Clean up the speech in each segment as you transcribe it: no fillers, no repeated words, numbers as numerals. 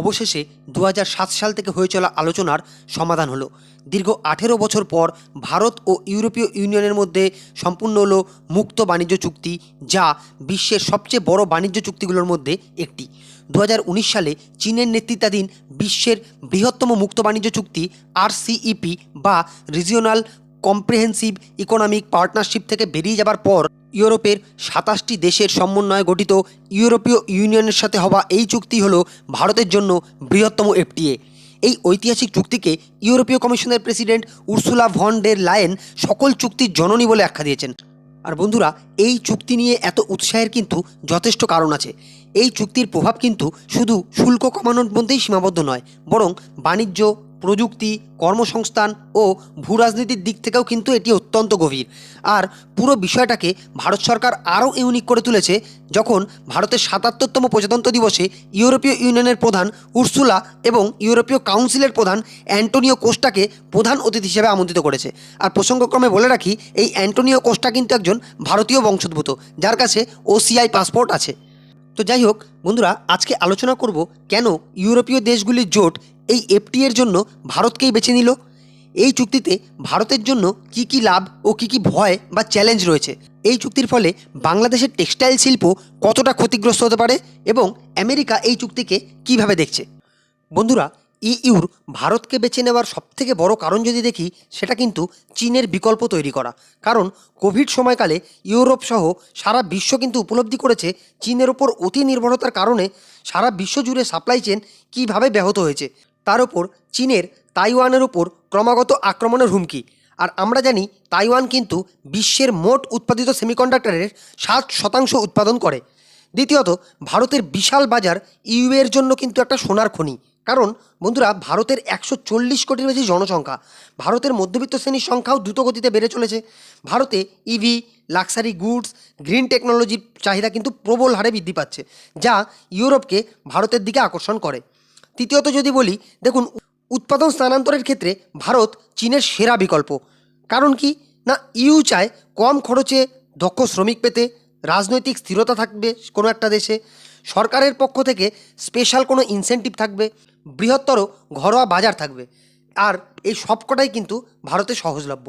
অবশেষে ২০০৭ সাল থেকে হয়ে চলা আলোচনার সমাধান হলো। দীর্ঘ ১৮ বছর পর ভারত ও ইউরোপীয় ইউনিয়নের মধ্যে সম্পূর্ণ হলো মুক্ত বাণিজ্য চুক্তি, যা বিশ্বের সবচেয়ে বড় বাণিজ্য চুক্তিগুলোর মধ্যে একটি। ২০১৯ সালে চীনের নেতৃত্বাধীন বিশ্বের বৃহত্তম মুক্ত বাণিজ্য চুক্তি RCEP বা রিজিওনাল কম্প্রিহেন্সিভ ইকোনমিক পার্টনারশিপ থেকে বেরিয়ে যাবার পর ইউরোপের ২৭টি দেশের সমন্বয়ে গঠিত ইউরোপীয় ইউনিয়নের সাথে হওয়া এই চুক্তি হলো ভারতের জন্য বৃহত্তম FTA। এই ঐতিহাসিক চুক্তিকে ইউরোপীয় কমিশনের প্রেসিডেন্ট উর্সুলা ভন ডের লায়েন সকল চুক্তির জননী বলে আখ্যা দিয়েছেন। আর বন্ধুরা, এই চুক্তি নিয়ে এত উৎসাহের কিন্তু যথেষ্ট কারণ আছে। এই চুক্তির প্রভাব কিন্তু শুধু শুল্ক কমানোর মধ্যেই সীমাবদ্ধ নয়, বরং বাণিজ্য, প্রযুক্তি, কর্মসংস্থান ও ভূরাজনীতির দিক থেকেও কিন্তু এটি অত্যন্ত গভীর। আর পুরো বিষয়টাকে ভারত সরকার আরও ইউনিক করে তুলেছে যখন ভারতের ৭৭তম প্রজাতন্ত্র দিবসে ইউরোপীয় ইউনিয়নের প্রধান উর্সুলা এবং ইউরোপীয় কাউন্সিলের প্রধান অ্যান্টোনিও কোস্টাকে প্রধান অতিথি হিসেবে আমন্ত্রিত করেছে। আর প্রসঙ্গক্রমে বলে রাখি, এই অ্যান্টোনিও কোস্টা কিন্তু একজন ভারতীয় বংশোদ্ভূত, যার কাছে OCI পাসপোর্ট আছে। তো যাই হোক বন্ধুরা, আজকে আলোচনা করব কেন ইউরোপীয় দেশগুলির জোট এই FTA এর জন্য ভারতকেই বেছে নিল। এই চুক্তিতে ভারতের জন্য কি কি লাভ ও কি কি ভয় বা চ্যালেঞ্জ রয়েছে, এই চুক্তির ফলে বাংলাদেশের টেক্সটাইল শিল্প কতটা ক্ষতিগ্রস্ত হতে পারে এবং আমেরিকা এই চুক্তিকে কিভাবে দেখছে। বন্ধুরা, ইউর ভারতকে বেছে নেওয়ার সবথেকে বড় কারণ যদি দেখি, সেটা কিন্তু চীনের বিকল্প তৈরি করা। কারণ কোভিড সময়কালে ইউরোপ সহ সারা বিশ্ব কিন্তু উপলব্ধি করেছে চীনের ওপর অতি নির্ভরতার কারণে সারা বিশ্ব জুড়ে সাপ্লাই চেন কীভাবে ব্যাহত হয়েছে। তার ওপর চীনের তাইওয়ানের উপর ক্রমাগত আক্রমণের হুমকি। আর আমরা জানি তাইওয়ান কিন্তু বিশ্বের মোট উৎপাদিত সেমিকন্ডাক্টরের 7% উৎপাদন করে। দ্বিতীয়ত, ভারতের বিশাল বাজার এর জন্য কিন্তু একটা সোনার খনি। কারণ বন্ধুরা, ভারতের 140 কোটির বেশি জনসংখ্যা, ভারতের মধ্যবিত্ত শ্রেণীর সংখ্যাও দ্রুত গতিতে বেড়ে চলেছে। ভারতে ইভি, লাক্সারি গুডস, গ্রিন টেকনোলজির চাহিদা কিন্তু প্রবল হারে বৃদ্ধি পাচ্ছে, যা ইউরোপকে ভারতের দিকে আকর্ষণ করে। তৃতীয়ত যদি বলি, দেখুন, উৎপাদন স্থানান্তরের ক্ষেত্রে ভারত চীনের সেরা বিকল্প। কারণ কি না, চায় কম খরচে দক্ষ শ্রমিক পেতে, রাজনৈতিক স্থিরতা থাকবে কোনো একটা দেশে, সরকারের পক্ষ থেকে স্পেশাল কোনো ইনসেন্টিভ থাকবে, বৃহত্তর ঘরোয়া বাজার থাকবে। আর এই সবকটাই কিন্তু ভারতে সহজলভ্য।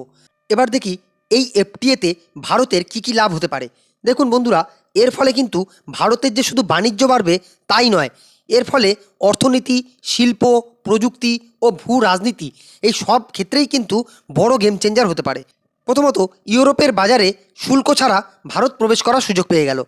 এবার দেখি এই FTA-তে ভারতের কি কি লাভ হতে পারে। দেখুন বন্ধুরা, এর ফলে কিন্তু ভারতের যে শুধু বাণিজ্য বাড়বে তাই নয়, এর ফলে অর্থনীতি, শিল্প, প্রযুক্তি ও ভূ রাজনীতি এই সব ক্ষেত্রেই কিন্তু বড় গেম চেঞ্জার হতে পারে। প্রথমত, ইউরোপের বাজারে শুল্ক ছাড়া ভারত প্রবেশ করার সুযোগ পেয়ে গেল।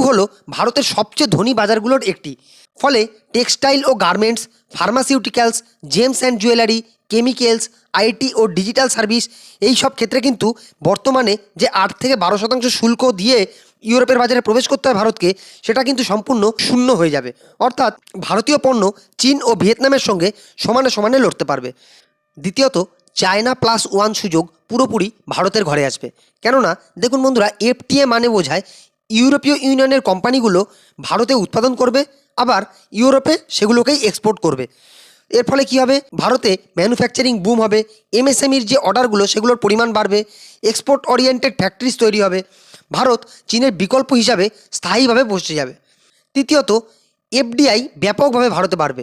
হলো ভারতের সবচেয়ে ধনী বাজারগুলোর একটি। ফলে টেক্সটাইল ও garments, pharmaceuticals, gems and jewellery, chemicals, IT ও ডিজিটাল সার্ভিস এই সব ক্ষেত্রে কিন্তু বর্তমানে যে 8 থেকে 12% শুল্ক দিয়ে ইউরোপের বাজারে প্রবেশ করতে হয় ভারতকে, সেটা কিন্তু সম্পূর্ণ শূন্য হয়ে যাবে। অর্থাৎ ভারতীয় পণ্য চীন ও ভিয়েতনামের সঙ্গে সমানে সমানে লড়তে পারবে। দ্বিতীয়ত, চায়না +1 সুযোগ পুরোপুরি ভারতের ঘরে আসবে। কেননা দেখুন বন্ধুরা, FTA মানে বোঝায় ইউরোপীয় ইউনিয়নের কোম্পানিগুলো ভারতে উৎপাদন করবে, আবার ইউরোপে সেগুলোকেই এক্সপোর্ট করবে। এর ফলে কী হবে, ভারতে ম্যানুফ্যাকচারিং বুম হবে, MSMEর যে অর্ডারগুলো সেগুলোর পরিমাণ বাড়বে, এক্সপোর্ট ওরিয়েন্টেড ফ্যাক্টরিজ তৈরি হবে, ভারত চীনের বিকল্প হিসাবে স্থায়ীভাবে বসে যাবে। তৃতীয়ত, FDI ব্যাপকভাবে ভারতে বাড়বে।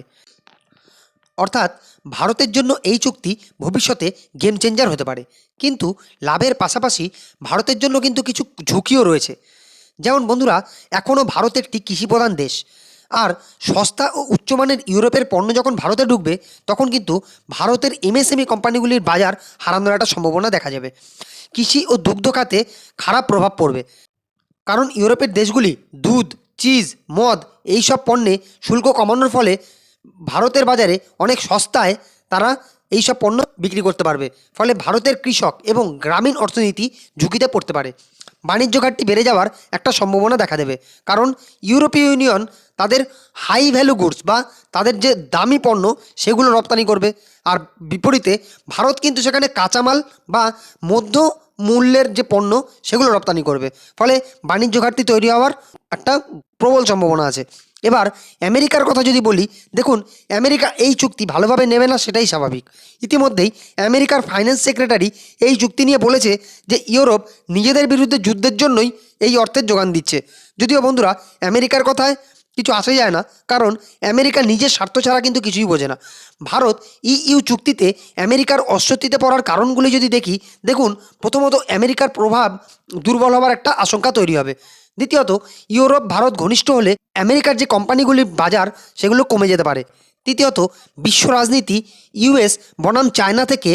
অর্থাৎ ভারতের জন্য এই চুক্তি ভবিষ্যতে গেম চেঞ্জার হতে পারে। কিন্তু লাভের পাশাপাশি ভারতের জন্য কিন্তু কিছু ঝুঁকিও রয়েছে। যেমন বন্ধুরা, এখনও ভারত একটি কৃষিপ্রধান দেশ। আর সস্তা ও উচ্চমানের ইউরোপের পণ্য যখন ভারতে ঢুকবে, তখন কিন্তু ভারতের MSME কোম্পানিগুলির বাজার হারানোর একটা সম্ভাবনা দেখা যাবে। কৃষি ও দুগ্ধ খাতে খারাপ প্রভাব পড়বে। কারণ ইউরোপের দেশগুলি দুধ, চিজ, মদ এই সব পণ্যে শুল্ক কমানোর ফলে ভারতের বাজারে অনেক সস্তায় তারা এই সব পণ্য বিক্রি করতে পারবে। ফলে ভারতের কৃষক এবং গ্রামীণ অর্থনীতি ঝুঁকিতে পড়তে পারে। বাণিজ্য ঘাটতি বেড়ে যাওয়ার একটা সম্ভাবনা দেখা দেবে। কারণ ইউরোপীয় ইউনিয়ন তাদের হাই ভ্যালু গুডস বা তাদের যে দামি পণ্য সেগুলো রপ্তানি করবে। আর বিপরীতে ভারত কিন্তু সেখানে কাঁচামাল বা মধ্য মূল্যের যে পণ্য সেগুলো রপ্তানি করবে। ফলে বাণিজ্য ঘাটতি তৈরি হওয়ার একটা প্রবল সম্ভাবনা আছে। এবার আমেরিকার কথা যদি বলি, দেখুন, আমেরিকা এই চুক্তি ভালোভাবে নেবে না সেটাই স্বাভাবিক। ইতিমধ্যেই আমেরিকার ফাইন্যান্স সেক্রেটারি এই চুক্তি নিয়ে বলেছে যে ইউরোপ নিজেদের বিরুদ্ধে যুদ্ধের জন্যই এই অর্থের যোগান দিচ্ছে। যদিও বন্ধুরা, আমেরিকার কথায় কিছু আসে যায় না, কারণ আমেরিকা নিজের স্বার্থ ছাড়া কিন্তু কিছুই বোঝে না। ভারত ইইউ চুক্তিতে আমেরিকার অস্বস্তিতে পড়ার কারণগুলি যদি দেখি, দেখুন, প্রথমত আমেরিকার প্রভাব দুর্বল হওয়ার একটা আশঙ্কা তৈরি হবে। দ্বিতীয়ত, ইউরোপ ভারত ঘনিষ্ঠ হলে আমেরিকার যে কোম্পানিগুলির বাজার সেগুলো কমে যেতে পারে। তৃতীয়ত, বিশ্ব রাজনীতি ইউএস বনাম চায়না থেকে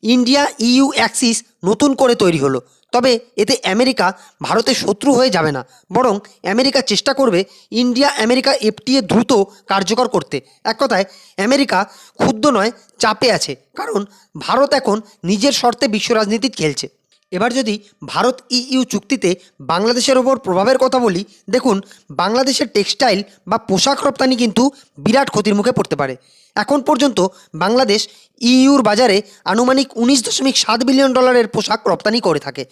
ইন্ডিয়া ইইউ অ্যাক্সিস নতুন করে তৈরি হলো। তবে এতে আমেরিকা ভারতের শত্রু হয়ে যাবে না, বরং আমেরিকা চেষ্টা করবে ইন্ডিয়া আমেরিকা এফটিএ দ্রুত কার্যকর করতে। এক কথায় আমেরিকা ক্ষুব্ধ নয়, চাপে আছে, কারণ ভারত এখন নিজের শর্তে বিশ্ব রাজনীতি খেলছে। এবার যদি ভারত ইইউ চুক্তিতে বাংলাদেশের ওপর প্রভাবের কথা বলি, দেখুন, বাংলাদেশের টেক্সটাইল বা পোশাক রপ্তানি কিন্তু বিরাট ক্ষতির মুখে পড়তে পারে। এখন পর্যন্ত বাংলাদেশ ইইউর বাজারে আনুমানিক $19.7 বিলিয়ন পোশাক রপ্তানি করে থাকে,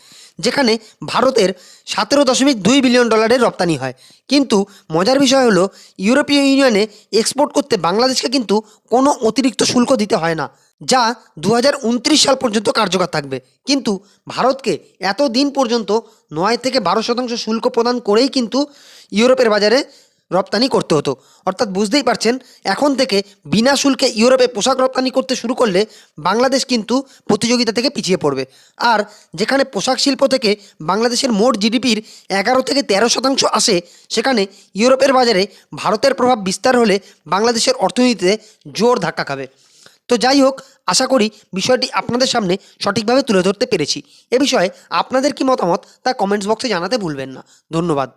যেখানে ভারতের $17.2 বিলিয়ন রপ্তানি হয়। কিন্তু মজার বিষয় হলো, ইউরোপীয় ইউনিয়নে এক্সপোর্ট করতে বাংলাদেশকে কিন্তু কোনো অতিরিক্ত শুল্ক দিতে হয় না, যা 2029 সাল পর্যন্ত কার্যকর থাকবে। কিন্তু ভারতকে এত দিন পর্যন্ত 9 থেকে 12% শুল্ক প্রদান করেই কিন্তু ইউরোপের বাজারে রপ্তানি করতে হতো। অর্থাৎ বুঝতেই পারছেন, এখন থেকে বিনা শুল্কে ইউরোপে পোশাক রপ্তানি করতে শুরু করলে বাংলাদেশ কিন্তু প্রতিযোগিতা থেকে পিছিয়ে পড়বে। আর যেখানে পোশাক শিল্প থেকে বাংলাদেশের মোট জিডিপির 11 থেকে 13% আসে, সেখানে ইউরোপের বাজারে ভারতের প্রভাব বিস্তার হলে বাংলাদেশের অর্থনীতিতে জোর ধাক্কা খাবে। তো যাই হোক, আশা করি বিষয়টি আপনাদের সামনে সঠিকভাবে তুলে ধরতে পেরেছি। এ বিষয়ে আপনাদের কি মতামত তা কমেন্টস বক্সে জানাতে ভুলবেন না। ধন্যবাদ।